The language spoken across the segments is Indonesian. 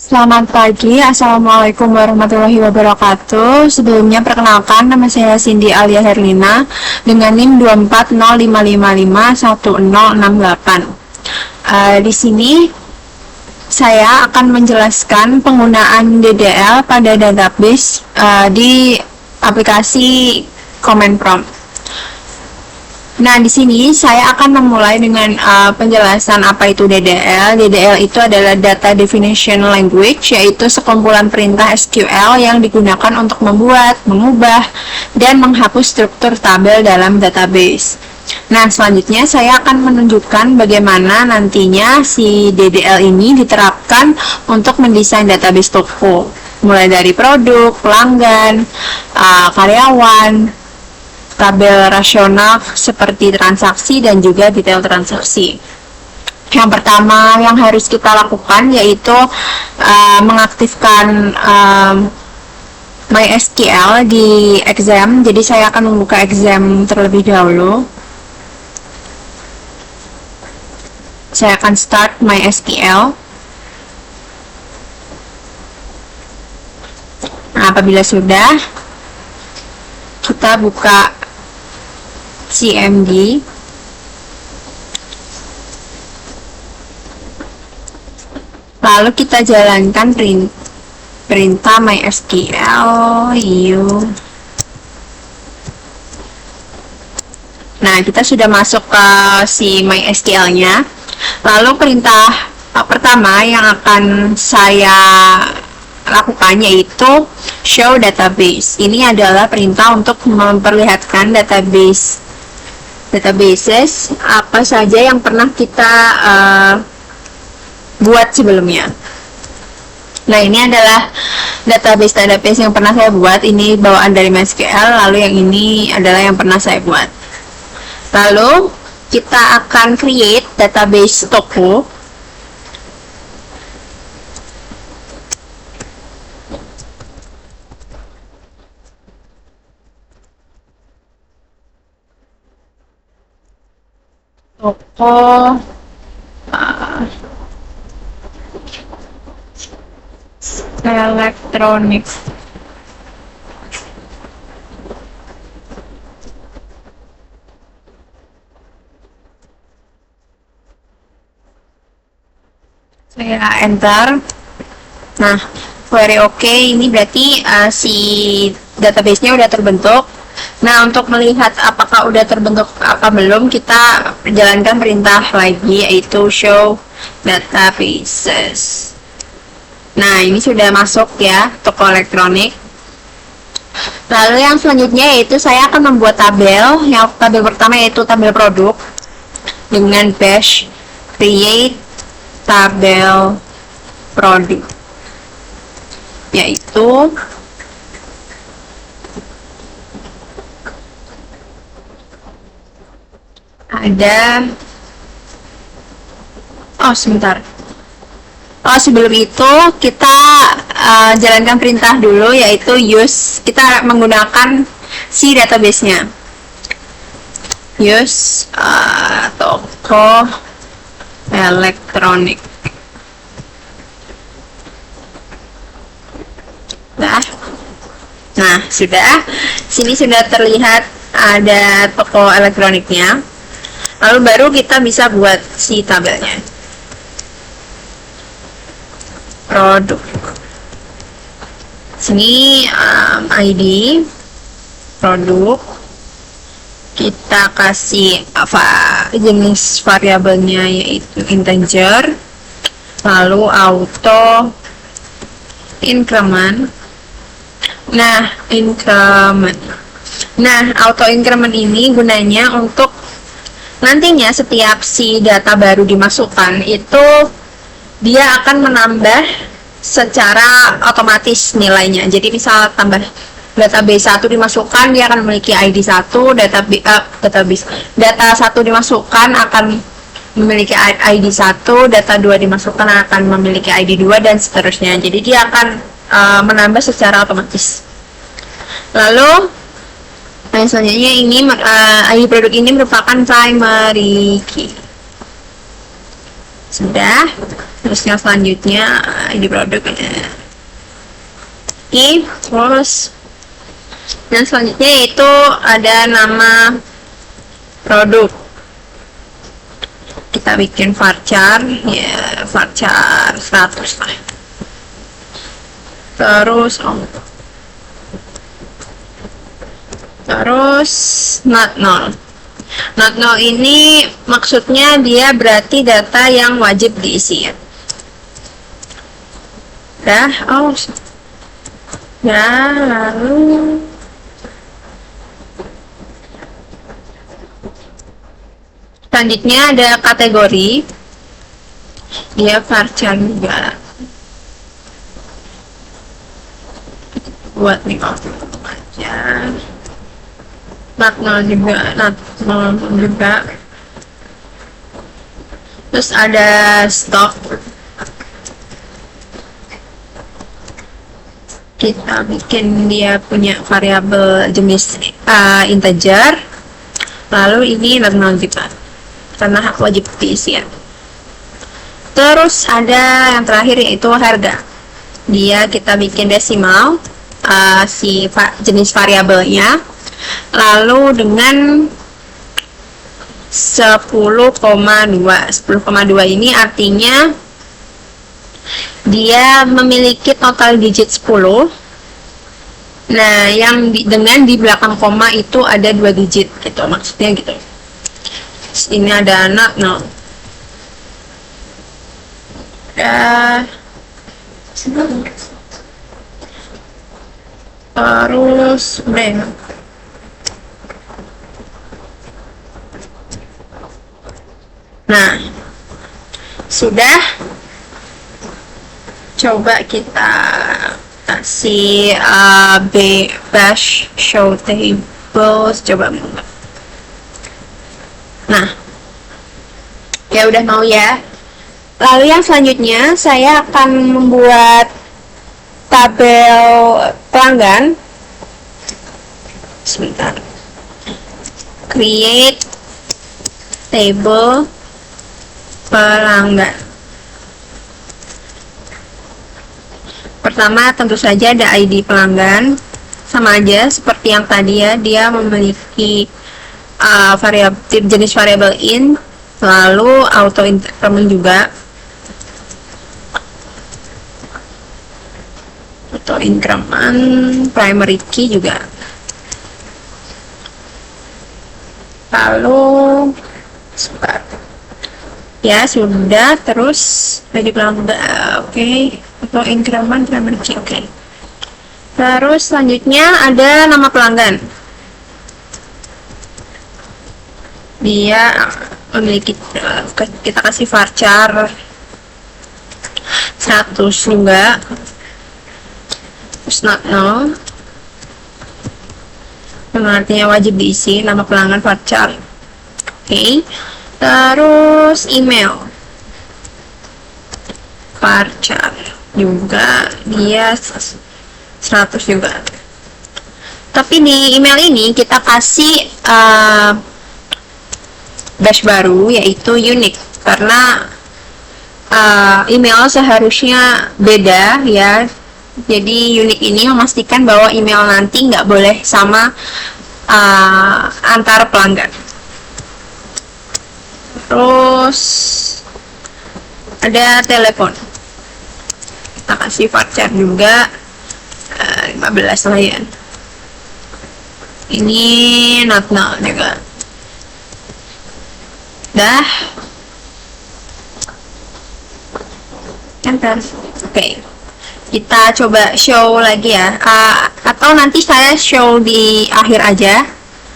Selamat pagi, Assalamualaikum warahmatullahi wabarakatuh. Sebelumnya perkenalkan, nama saya Cindy Alia Herlina dengan NIM 24055510068. Di sini saya akan menjelaskan penggunaan DDL pada database di aplikasi Command Prompt. Nah, di sini saya akan memulai dengan penjelasan apa itu DDL. DDL itu adalah Data Definition Language, yaitu sekumpulan perintah SQL yang digunakan untuk membuat, mengubah, dan menghapus struktur tabel dalam database. Nah, selanjutnya saya akan menunjukkan bagaimana nantinya si DDL ini diterapkan untuk mendesain database toko, mulai dari produk, pelanggan, karyawan, tabel rasional seperti transaksi dan juga detail transaksi. Yang pertama yang harus kita lakukan yaitu mengaktifkan MySQL di exam. Jadi saya akan membuka exam terlebih dahulu. Saya akan start MySQL. Nah, apabila sudah, kita buka CMD. Lalu kita jalankan perintah MySQL Nah, kita sudah masuk ke si MySQL-nya. Lalu perintah pertama yang akan saya lakukan yaitu show database. Ini adalah perintah untuk memperlihatkan databases apa saja yang pernah kita buat sebelumnya. Nah, ini adalah database yang pernah saya buat. Ini bawaan dari MySQL, lalu yang ini adalah yang pernah saya buat. Lalu kita akan create database toko. Toko elektronik. Saya enter. Nah, query OK. Ini berarti si database-nya udah terbentuk. Nah, untuk melihat apakah udah terbentuk apa belum, kita jalankan perintah lagi, yaitu show databases. Nah, ini sudah masuk ya, toko elektronik. Lalu yang selanjutnya yaitu saya akan membuat tabel. Yang tabel pertama yaitu tabel produk dengan bash create tabel produk, yaitu ada sebelum itu kita jalankan perintah dulu, yaitu use. Kita menggunakan si database-nya, use toko elektronik. Nah, sudah. Sini sudah terlihat ada toko elektroniknya. Lalu baru kita bisa buat si tabelnya. Produk. Sini ID produk. Kita kasih jenis variabelnya yaitu integer. Lalu auto increment. Nah, auto increment ini gunanya untuk nantinya setiap si data baru dimasukkan itu dia akan menambah secara otomatis nilainya. Jadi misal tambah database 1 dimasukkan, dia akan memiliki ID 1, data 1 dimasukkan akan memiliki ID 1, data 2 dimasukkan akan memiliki ID 2, dan seterusnya. Jadi dia akan menambah secara otomatis. Lalu selanjutnya ini ID produk ini merupakan primary key. Sudah. Terus yang selanjutnya ID produknya. Oke, terus yang selanjutnya itu ada nama produk. Kita bikin varchar, ya varchar 100 lah. Terus not null. Not null ini maksudnya dia berarti data yang wajib diisi ya. Lalu selanjutnya ada kategori, dia varchar juga. Buat nih aja. Not null juga. Terus ada stock. Kita bikin dia punya variabel jenis integer. Lalu ini not null juga, karena hak wajib diisi ya. Terus ada yang terakhir yaitu harga. Dia kita bikin desimal jenis variabelnya, lalu dengan 10,2. 10,2 ini artinya dia memiliki total digit 10. Nah, yang dengan di belakang koma itu ada 2 digit gitu, maksudnya gitu. Ini ada not null. Terus udah. Nah, sudah. Coba kita kasih bash show tables, coba. Nah, ya udah mau ya. Lalu yang selanjutnya saya akan membuat tabel pelanggan. Sebentar. Create table pelanggan. Pertama tentu saja ada ID pelanggan, sama aja seperti yang tadi ya, dia memiliki jenis variabel int, lalu auto increment juga. Auto increment, primary key juga. Lalu sebentar. Ya sudah, terus ID pelanggan, oke. Atau increment primary key, oke. Terus selanjutnya ada nama pelanggan. Dia memiliki, kita kasih varchar 100 juga. Terus not null, artinya wajib diisi nama pelanggan varchar. Oke. Terus email varchar juga, dia 100 juga. Tapi di email ini kita kasih bash baru yaitu unique, karena email seharusnya beda ya. Jadi unique ini memastikan bahwa email nanti nggak boleh sama antar pelanggan. Terus ada telepon, kita kasih varchar juga 15 lah ya. Ini not null juga. Dah. Enter. Oke. Kita coba show lagi ya. Atau nanti saya show di akhir aja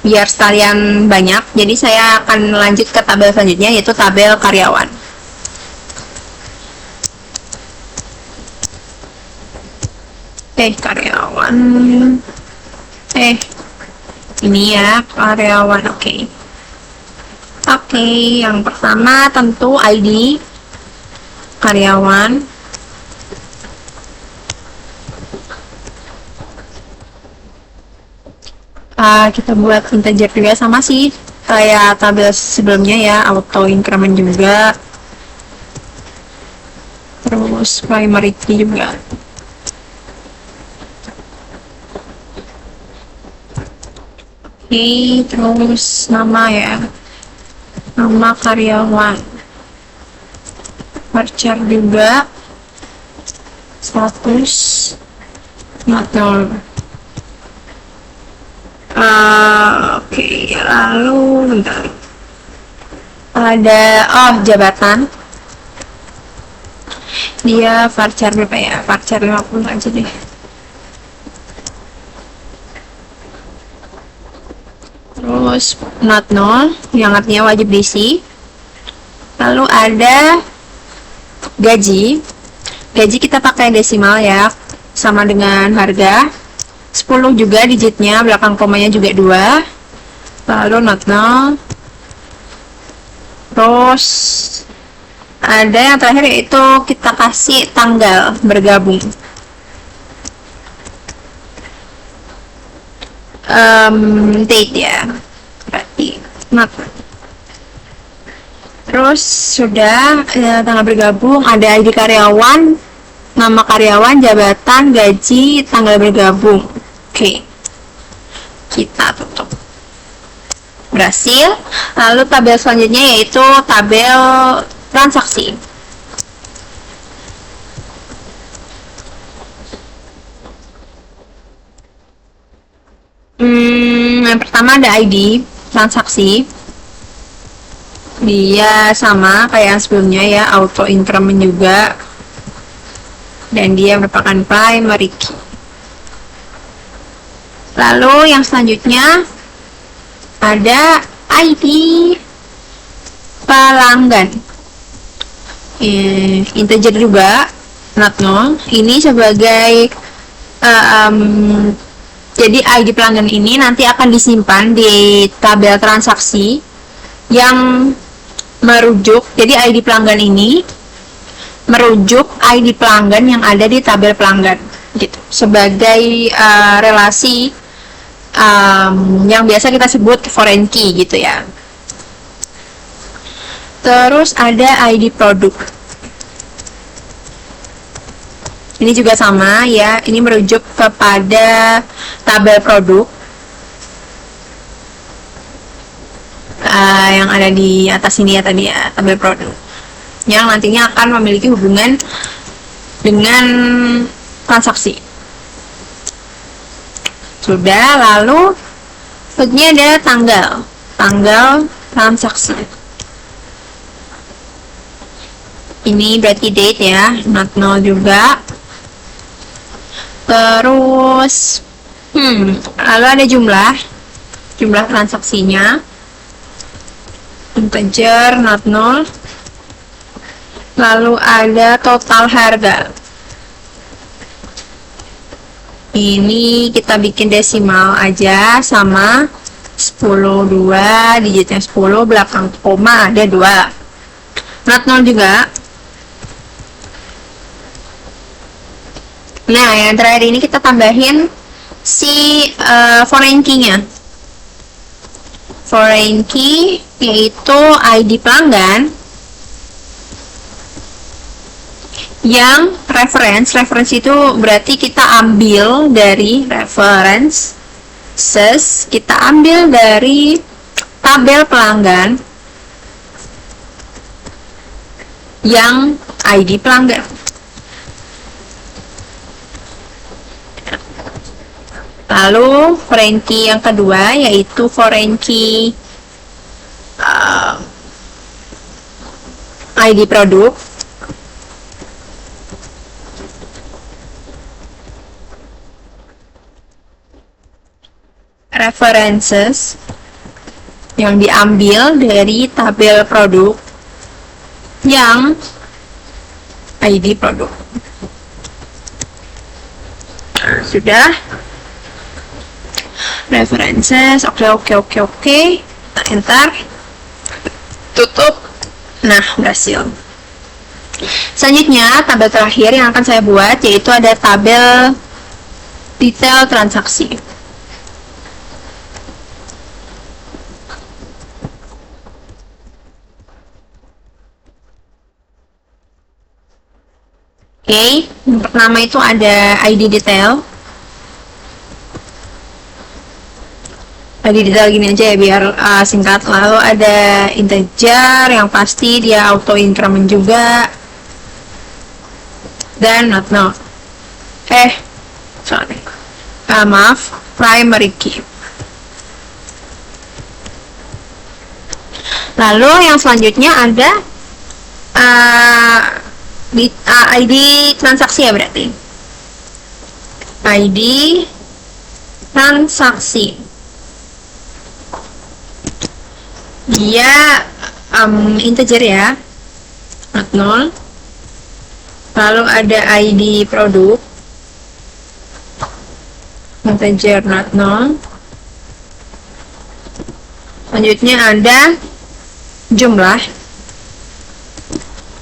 biar sekalian banyak. Jadi saya akan lanjut ke tabel selanjutnya yaitu tabel karyawan. Karyawan. Ini ya karyawan. Oke, yang pertama tentu ID karyawan. Kita buat integer juga, sama sih kayak tabel sebelumnya ya, auto increment juga. terus primary key juga. Oke, terus nama ya, nama karyawan, varchar juga, status motor. Oke, lalu bentar. Ada jabatan, dia varchar berapa ya, varchar 50 aja deh. Terus not null yang artinya wajib diisi. Lalu ada gaji, gaji kita pakai desimal ya, sama dengan harga. 10 juga digitnya, belakang komanya juga 2. Lalu not null. Terus ada yang terakhir yaitu kita kasih tanggal bergabung. Date ya, berarti not. Terus sudah tanggal bergabung, ada ID karyawan, nama karyawan, jabatan, gaji, tanggal bergabung. Oke, kita tutup. Berhasil. Lalu tabel selanjutnya yaitu tabel transaksi. Yang pertama ada ID transaksi, dia sama kayak yang sebelumnya ya, auto increment juga, dan dia merupakan primary key. Lalu yang selanjutnya ada ID pelanggan, integer juga, not null. Ini sebagai jadi ID pelanggan ini nanti akan disimpan di tabel transaksi yang merujuk, jadi ID pelanggan ini merujuk ID pelanggan yang ada di tabel pelanggan gitu, sebagai relasi yang biasa kita sebut foreign key gitu ya. Terus ada ID produk. Ini juga sama ya, ini merujuk kepada tabel produk yang ada di atas ini ya tadi ya, tabel produk yang nantinya akan memiliki hubungan dengan transaksi. Sudah, lalu selanjutnya ada tanggal transaksi. Ini berarti date ya, not null juga. Terus lalu ada jumlah transaksinya, integer, not null. Lalu ada total harga, ini kita bikin desimal aja, sama 10, 2, digitnya 10, belakang koma ada 2, not null juga. Nah, yang terakhir ini kita tambahin si foreign key-nya. Foreign key yaitu ID pelanggan yang reference itu berarti kita ambil dari references, kita ambil dari tabel pelanggan yang ID pelanggan. Lalu foreign key yang kedua yaitu foreign key ID produk. References yang diambil dari tabel produk yang ID produk. Sudah. References, oke. Kita enter, tutup. Nah, berhasil. Selanjutnya tabel terakhir yang akan saya buat yaitu ada tabel detail transaksi. Oke, yang pertama itu ada ID detail. ID detail gini aja ya biar singkat. Lalu ada integer yang pasti dia auto increment juga. Dan not null. Maaf, primary key. Lalu yang selanjutnya ada ID transaksi ya berarti. ID transaksi. Dia integer ya, not null. Lalu ada ID produk, integer not null. Selanjutnya ada jumlah,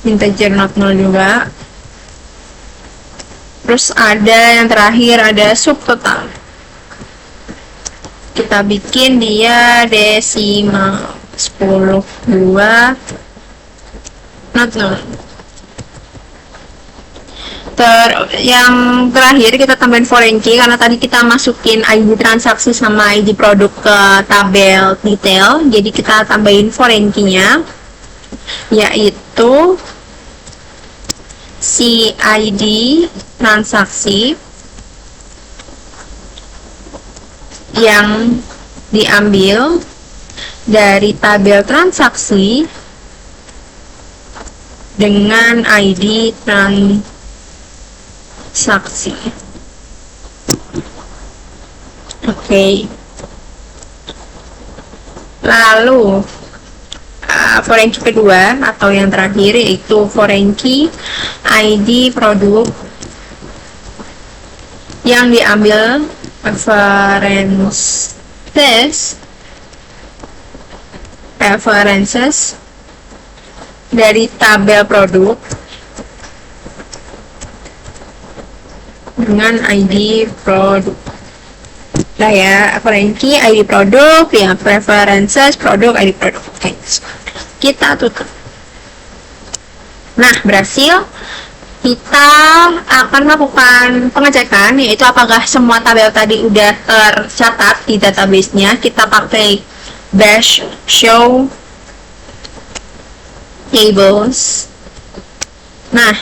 integer not null juga. Terus ada yang terakhir ada subtotal. Kita bikin dia desimal 10, 2, not null. Yang terakhir kita tambahin foreign key karena tadi kita masukin ID transaksi sama ID produk ke tabel detail, jadi kita tambahin foreign key-nya, yaitu si ID transaksi yang diambil dari tabel transaksi dengan ID transaksi. Oke. Lalu foreign key kedua atau yang terakhir yaitu foreign key ID produk yang diambil references dari tabel produk dengan ID produk. Nah ya, foreign key ID produk ya, preferences produk ID produk. Oke, kita tutup. Nah, berhasil. Kita akan melakukan pengecekan, yaitu apakah semua tabel tadi udah tercatat di database-nya. Kita pakai bash show tables. Nah,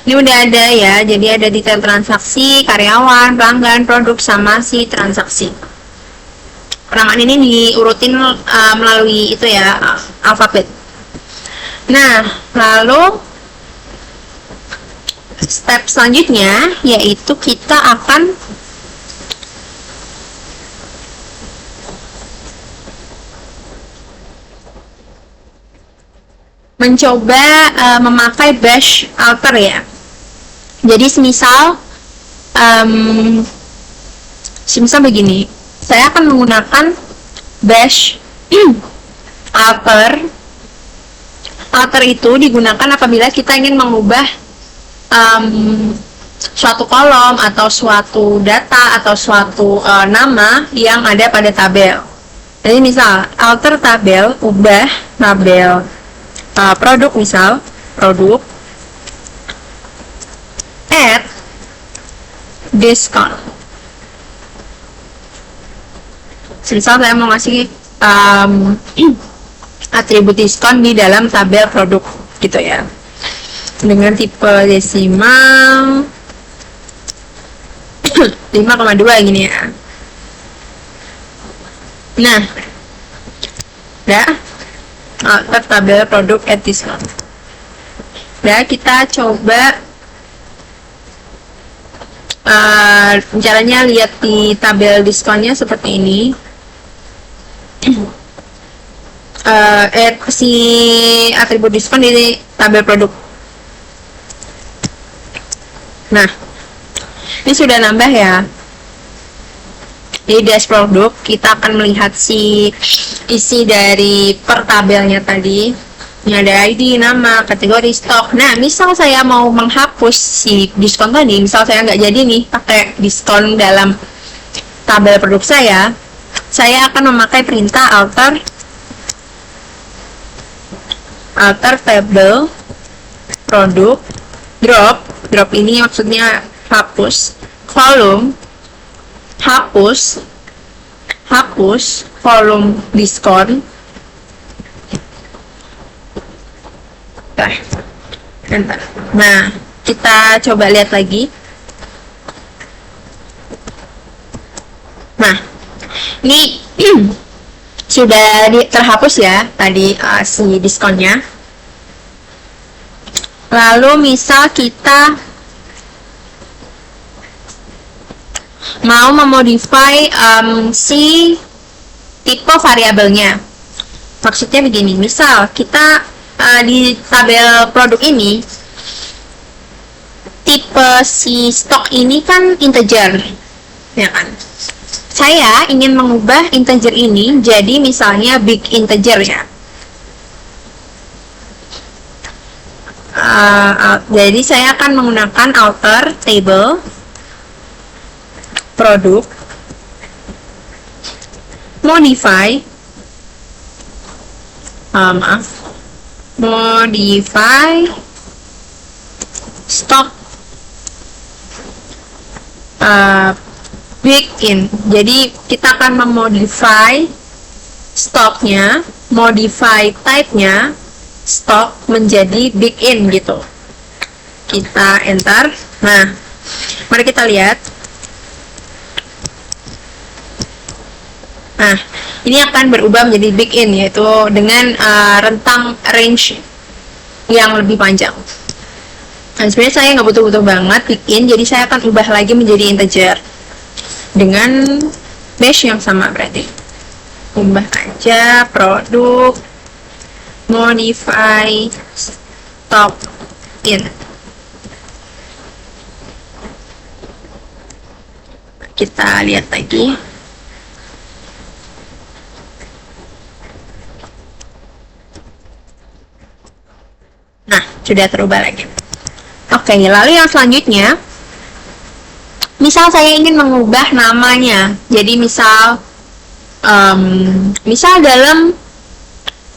ini udah ada ya, jadi ada detail transaksi, karyawan, pelanggan, produk, sama si transaksi. Penamaan ini diurutin melalui itu ya, alfabet. Nah, lalu step selanjutnya yaitu kita akan mencoba memakai bash alter ya. Jadi semisal begini, saya akan menggunakan bash alter. Alter itu digunakan apabila kita ingin mengubah suatu kolom atau suatu data atau suatu nama yang ada pada tabel. Jadi misal alter tabel, ubah tabel produk, misal produk add discount. Misal saya mau ngasih atribut diskon di dalam tabel produk gitu ya, dengan tipe desimal 5,2 gini ya. Nah, udah alter tabel produk at discount. Udah, kita coba caranya lihat di tabel diskonnya seperti ini. Add si atribut diskon di tabel produk. Nah, ini sudah nambah ya. Di dash produk kita akan melihat si isi dari per tabelnya tadi. Ini ada ID, nama, kategori, stok. Nah, misal saya mau menghapus si diskon tadi, misal saya nggak jadi nih pakai diskon dalam tabel produk saya akan memakai perintah alter table produk drop drop ini maksudnya hapus kolom, hapus kolom diskon. Nah, kita coba lihat lagi. Nah, ini sudah terhapus ya tadi si diskonnya. Lalu misal kita mau memodify si tipe variabelnya. Maksudnya begini, misal kita di tabel produk ini tipe si stok ini kan integer, ya kan? Saya ingin mengubah integer ini jadi misalnya big integer ya. Jadi saya akan menggunakan alter table produk modify modify stock big in. Jadi kita akan memodify stoknya, modify type-nya stock menjadi big in gitu. Kita enter. Nah, mari kita lihat. Nah, ini akan berubah menjadi big in, yaitu dengan rentang range yang lebih panjang. Nah, sebenarnya saya nggak butuh-butuh banget big in, jadi saya akan ubah lagi menjadi integer dengan bash yang sama berarti. Ubah aja produk modify stock in. Kita lihat lagi. Nah, sudah terubah lagi. Oke, lalu yang selanjutnya, misal saya ingin mengubah namanya. Jadi misal dalam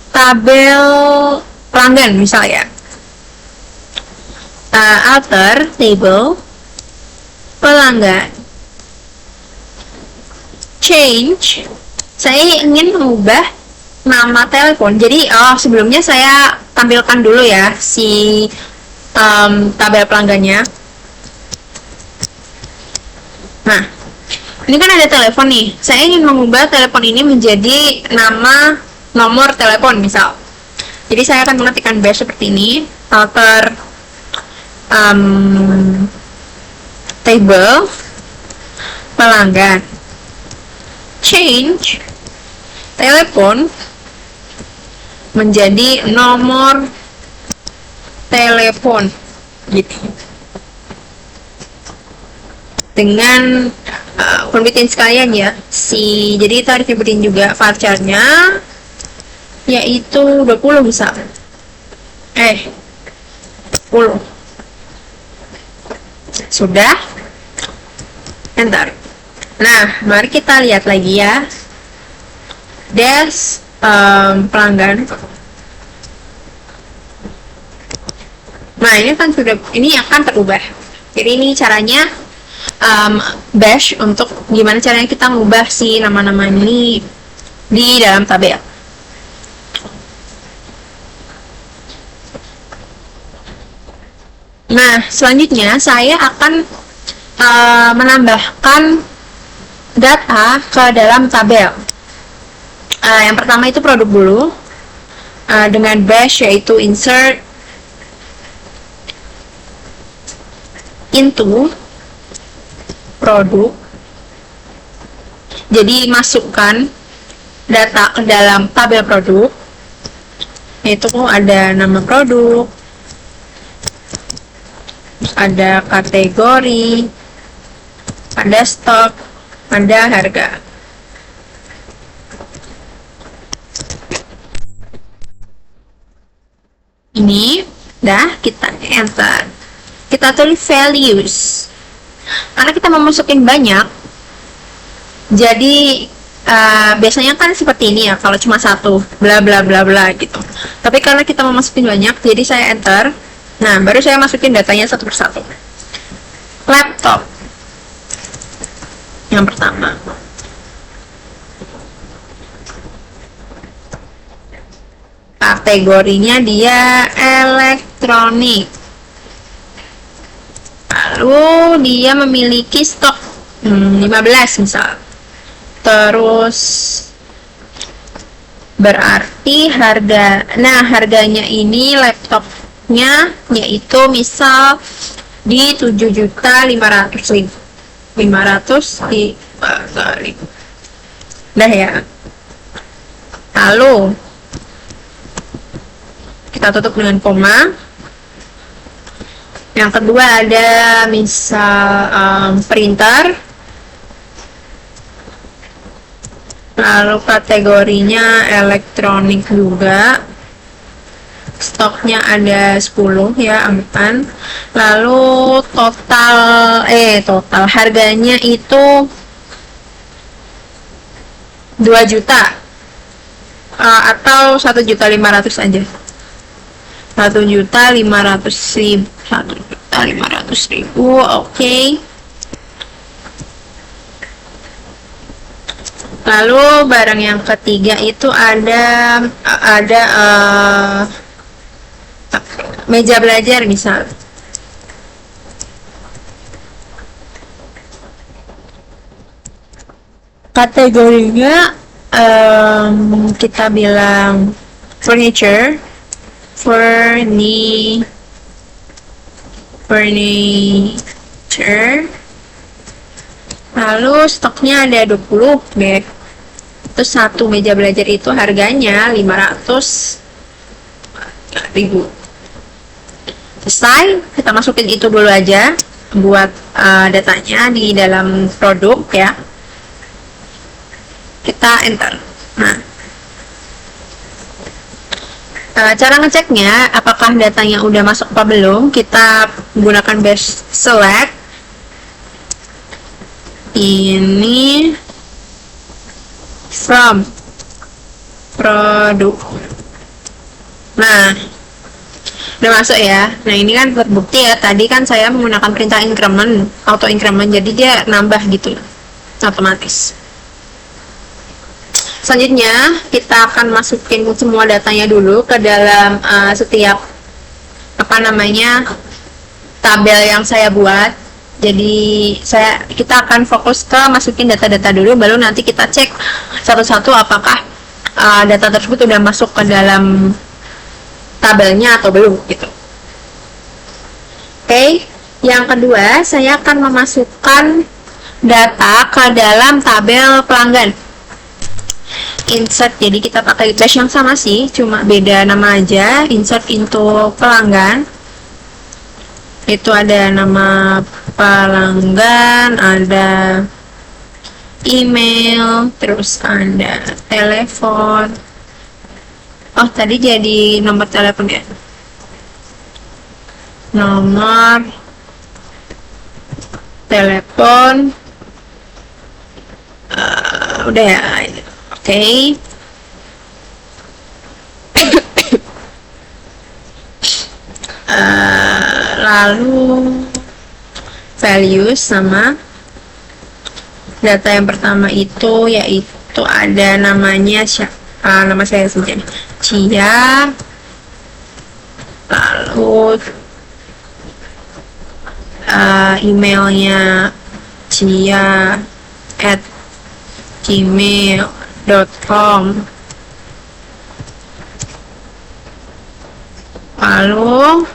tabel pelanggan misal ya, alter table pelanggan, change, saya ingin mengubah nama telepon. Jadi sebelumnya saya tampilkan dulu ya si tabel pelanggannya. Nah, ini kan ada telepon nih. Saya ingin mengubah telepon ini menjadi nama nomor telepon misal. Jadi saya akan mengetikkan bash seperti ini, alter table pelanggan, change telepon menjadi nomor telepon gitu. Dengan konvertin sekalian ya, jadi kita harus nyebutin juga varcharnya yaitu 20 misal. 10. Sudah? Enter. Nah, mari kita lihat lagi ya. Dash pelanggan. Nah, ini kan sudah, ini akan terubah. Jadi ini caranya bash untuk gimana caranya kita ngubah si nama-nama ini di dalam tabel. Nah, selanjutnya saya akan menambahkan data ke dalam tabel. Yang pertama itu produk dulu, dengan bash yaitu insert into produk. Jadi masukkan data ke dalam tabel produk, yaitu ada nama produk, ada kategori, ada stok, ada harga. Ini dah kita enter. Kita tulis values. Karena kita mau masukin banyak, jadi biasanya kan seperti ini ya, kalau cuma satu bla bla bla bla gitu. Tapi karena kita mau masukin banyak, jadi saya enter. Nah, baru saya masukin datanya satu persatu. Laptop yang pertama. Kategorinya dia elektronik. Lalu dia memiliki stok 15 misal. Terus berarti harganya ini laptopnya yaitu misal di 7.500.000. 500 dibagi. Dah ya. Lalu kita tutup dengan koma. Yang kedua ada misal printer. Lalu kategorinya elektronik juga. Stoknya ada 10 ya, anggapan. Lalu total harganya itu 2 juta. Atau 1.500.000 aja. 1.500.000. 1.500.000. Oke. Lalu barang yang ketiga itu ada meja belajar misal. Kategorinya kita bilang furniture. Lalu stoknya ada 20 deh. Terus satu meja belajar itu harganya 500.000. Selesai, kita masukin itu dulu aja buat datanya di dalam produk ya. Kita enter. Nah, cara ngeceknya apakah datanya udah masuk apa belum, kita gunakan best select. Ini from produk. Nah, udah masuk ya. Nah, ini kan terbukti ya, tadi kan saya menggunakan perintah increment, auto increment, jadi dia nambah gitu otomatis. Selanjutnya kita akan masukin semua datanya dulu ke dalam setiap tabel yang saya buat. Jadi kita akan fokus ke masukin data-data dulu, baru nanti kita cek satu-satu apakah data tersebut udah masuk ke dalam tabelnya atau belum gitu. Oke, yang kedua saya akan memasukkan data ke dalam tabel pelanggan. Insert, jadi kita pakai dash yang sama sih, cuma beda nama aja. Insert into pelanggan. Itu ada nama pelanggan, ada email, terus ada telepon. Oh, tadi jadi nomor telepon ya. Nomor telepon. Udah ya. Oke. Lalu values sama data yang pertama itu yaitu ada namanya nama saya saja Cia, lalu emailnya cia@gmail.com, lalu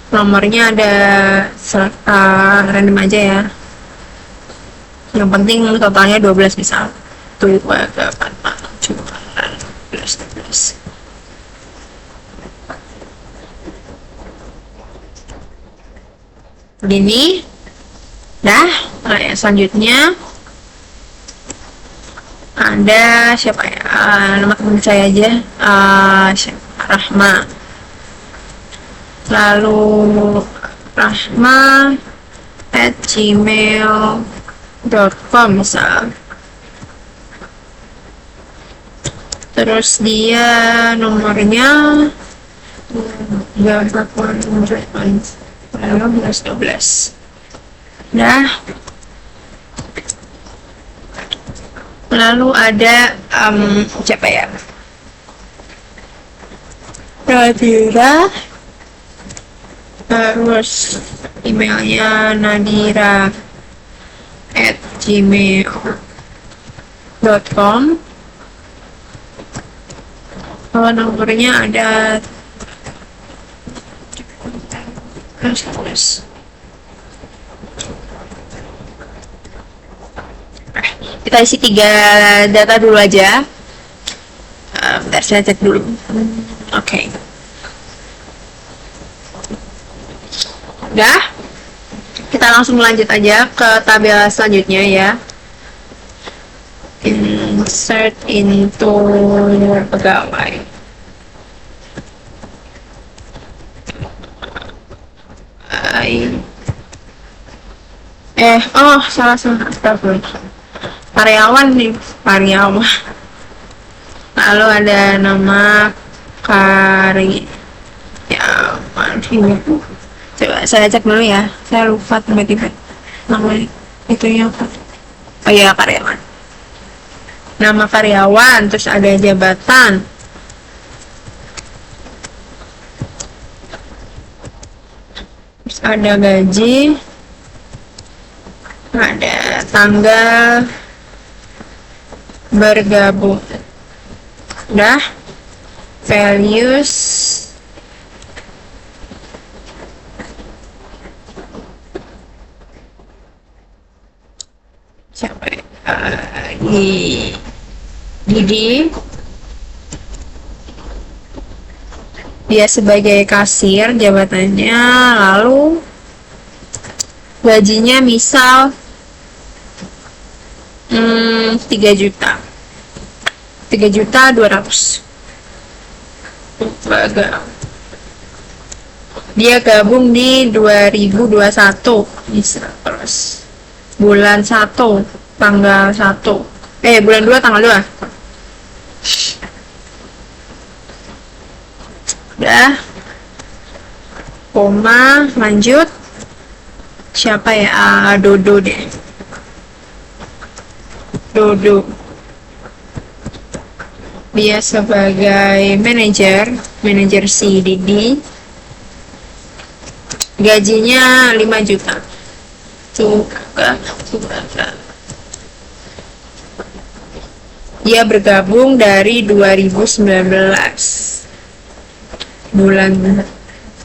nomornya ada random aja ya, yang penting totalnya 12 misal 2, 3, 4, 5, 6, 7, 8, 9, 10. Begini dah. Nah, ya, selanjutnya ada siapa ya, nama teman saya aja, Rahma. Lalu rahma@gmail.com misal. Terus dia nomornya 12. Nah, lalu ada siapa ya? Nadira, terus emailnya nadira@gmail.com. Kalau nomornya ada kita isi 3 data dulu aja. Bentar saya cek dulu. Oke. Udah, kita langsung lanjut aja ke tabel selanjutnya ya. Insert into pegawai. Salah. Karyawan nih, karyawan. Lalu ada nama karyawan ini. Coba saya cek dulu ya, saya lupa tiba-tiba namanya itu yang apa. Oh iya, karyawan. Nama karyawan, terus ada jabatan, terus ada gaji, ada tanggal bergabung. Udah, values, siapa ya? Didi, dia sebagai kasir jabatannya, lalu gajinya misal 3.200.000. Dia gabung di 2021 misal, terus bulan 1 tanggal 1 bulan 2 tanggal 2. Udah, koma, lanjut. Siapa ya? Dodo deh. Dodo, dia sebagai manajer si Didi, gajinya 5 juta. Dia bergabung dari 2019 bulan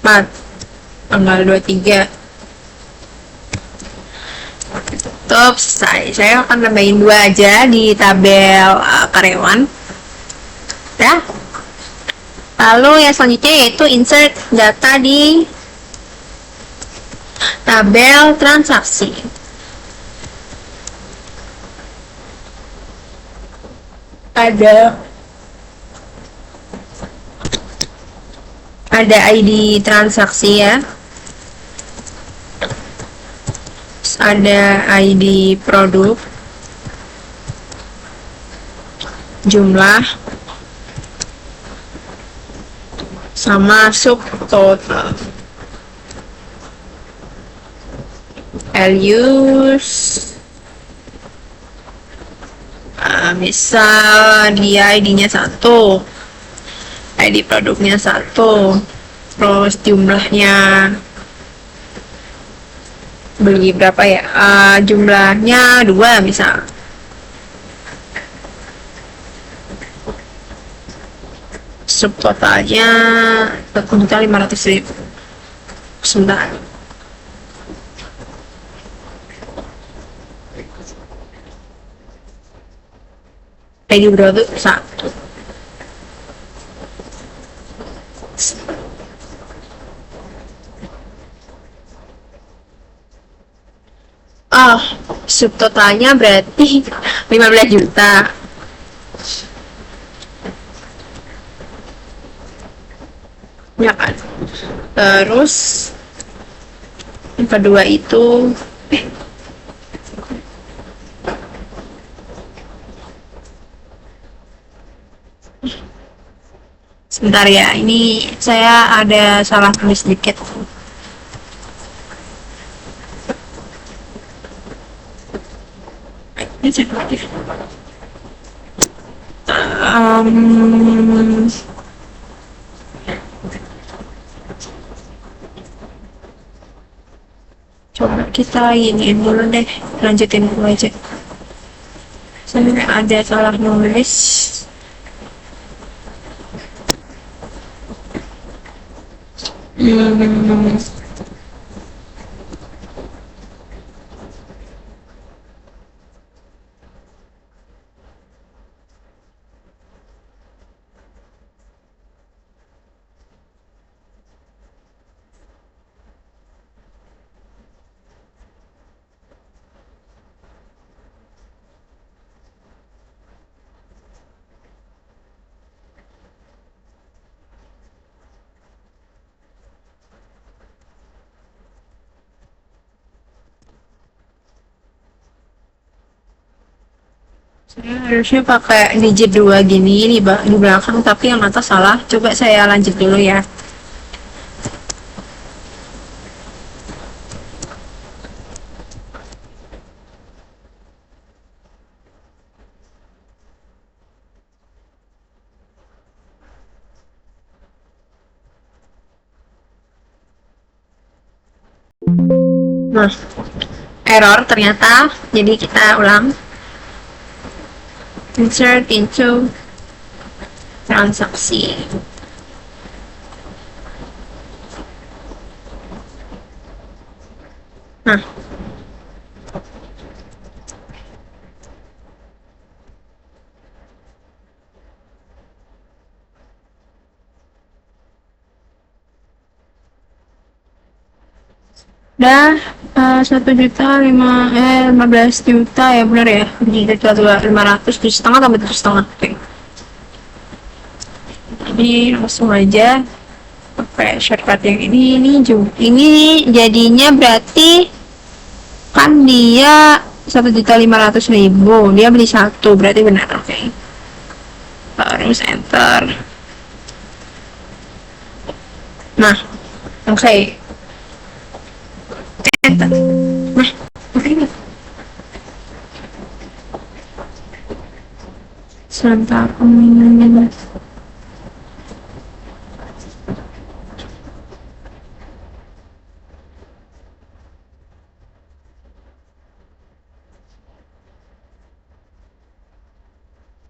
4 tanggal 23. Top, saya akan tambahin 2 aja di tabel karyawan. Ya. Lalu yang selanjutnya yaitu insert data di tabel transaksi. Ada ID transaksi ya. Terus ada ID produk, jumlah, sama subtotal. Values, misal dia ID-nya 1, ID produknya 1, terus jumlahnya beli berapa ya, jumlahnya 2 misal. Subtotalnya 1.500.000. Sebentar. ID produk 1. Subtotalnya berarti 15 juta. Ya kan? Terus yang kedua itu Bentar ya, ini saya ada salah tulis dikit. Um, Coba kita ini dulu deh, lanjutin dulu aja. Saya ada salah nulis. Hmm, saya harusnya pakai digit 2 gini di belakang, tapi yang atas salah. Coba saya lanjut dulu ya. Nah, error ternyata. Jadi kita ulang. Insert into transaksi. Nah, udah 1.15 juta ya, benar ya, 1.500.000, 7,5 tambah 7,5. Oke, jadi langsung aja pakai shortcut yang ini jadinya berarti kan dia 1.500.000, dia beli satu, berarti benar. Oke, terus enter. Nah, oke, enter. Nah, oke. Sebentar.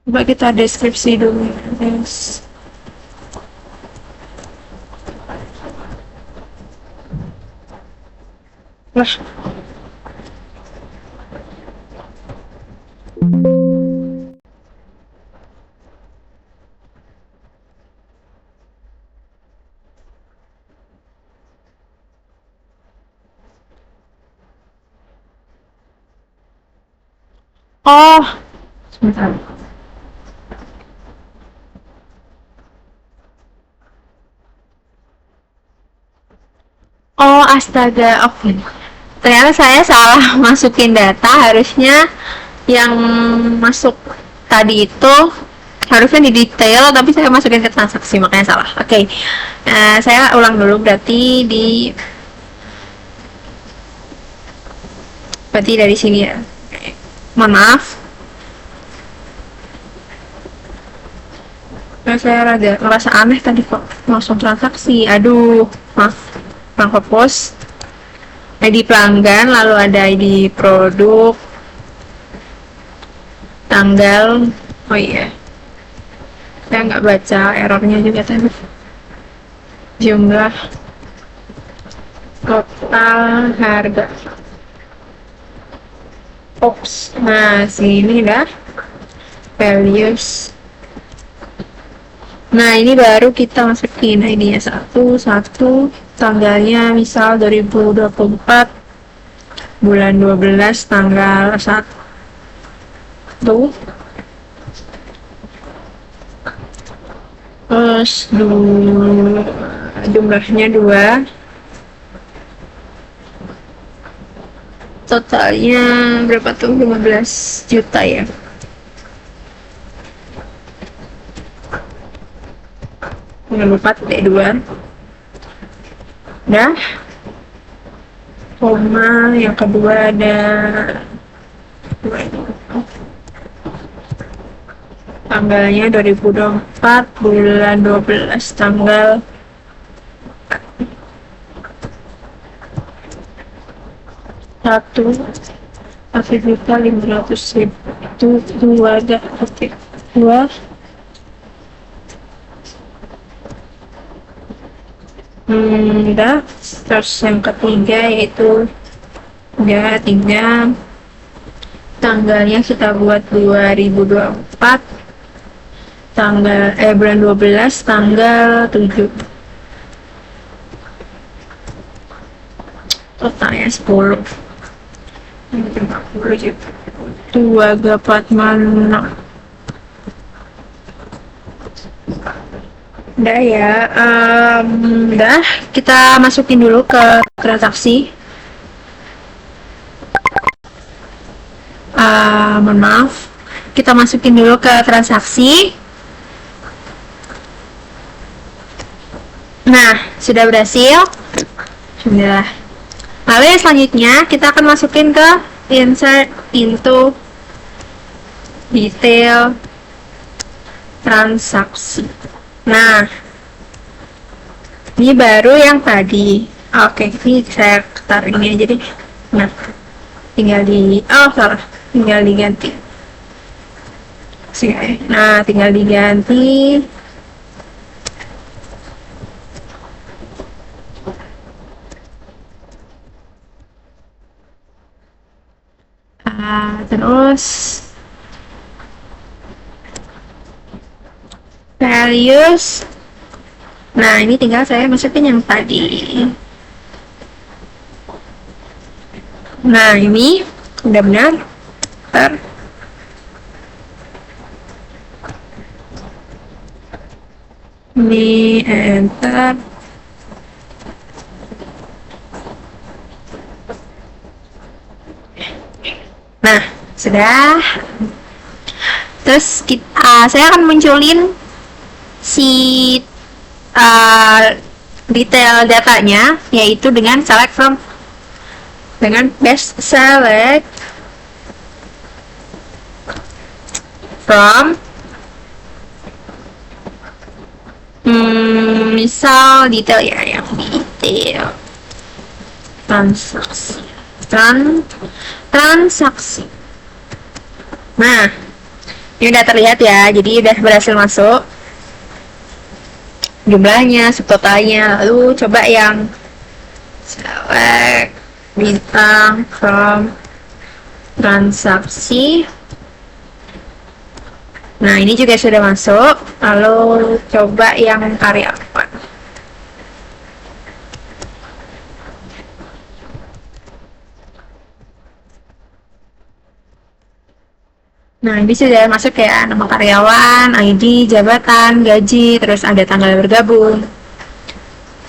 Coba kita deskripsi dulu, guys. Wah. Oh, sebentar. Oh, astaga. Oke. Ternyata saya salah masukin data. Harusnya yang masuk tadi itu harusnya di detail, tapi saya masukin ke transaksi, makanya salah. Oke. Saya ulang dulu, berarti dari sini ya. Mohon maaf. Saya rada merasa aneh tadi kok langsung transaksi. Aduh, maaf. Kurang fokus. ID pelanggan, lalu ada ID produk, tanggal. Oh iya, saya nggak baca errornya juga tadi. Jumlah, total, harga. Oops, nah sini dah values. Nah, ini baru kita masukin ID-nya satu, tanggalnya misal 2024, bulan 12, tanggal 1. Terus jumlahnya 2. Totalnya berapa tuh? 15 juta ya. jangan lupa titik 2. Udah. Koma yang kedua ada tanggalnya 2024 bulan 12 tanggal 1.500.000 itu 2 ada titik 2. Udah. Terus yang ketiga yaitu udah 3, tanggalnya kita buat 2024 tanggal bulan 12 tanggal 7, totalnya 10 gitu. 2 dapat mana? Udah ya, udah kita masukin dulu ke transaksi. Mohon maaf, kita masukin dulu ke transaksi. Nah, sudah berhasil. Sudah. Lalu selanjutnya kita akan masukin ke insert into detail transaksi. Nah, ini baru yang tadi. Oke, ini saya taruh ini aja deh. Nah, tinggal tinggal diganti. Nah, tinggal diganti. Terus values. Nah, ini tinggal saya masukin yang tadi. Nah, ini udah benar. Ini enter. Nah, sudah. Terus saya akan munculin si detail datanya, yaitu dengan select from, dengan best select from misal detail ya, yang detail transaksi. Nah, ini udah terlihat ya, jadi udah berhasil masuk jumlahnya, subtotalnya. Lalu coba yang select bintang from transaksi. Nah, ini juga sudah masuk. Lalu coba yang karyawan. Nah, ini sudah masuk ya, nama karyawan, ID, jabatan, gaji, terus ada tanggal bergabung.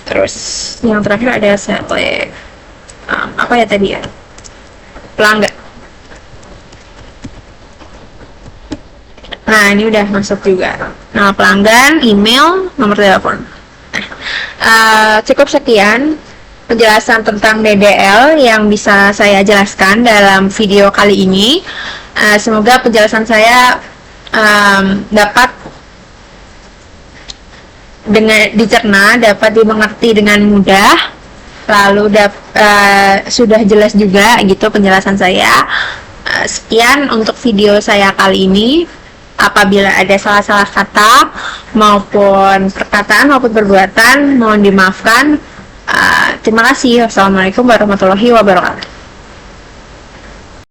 Terus yang terakhir ada select apa ya tadi ya? Pelanggan. Nah, ini udah masuk juga. Nama pelanggan, email, nomor telepon. Cukup sekian penjelasan tentang DDL yang bisa saya jelaskan dalam video kali ini. Semoga penjelasan saya dapat dicerna, dapat dimengerti dengan mudah, lalu sudah jelas juga gitu penjelasan saya. Sekian untuk video saya kali ini. Apabila ada salah-salah kata maupun perkataan maupun perbuatan, mohon dimaafkan. Terima kasih. Wassalamualaikum warahmatullahi wabarakatuh.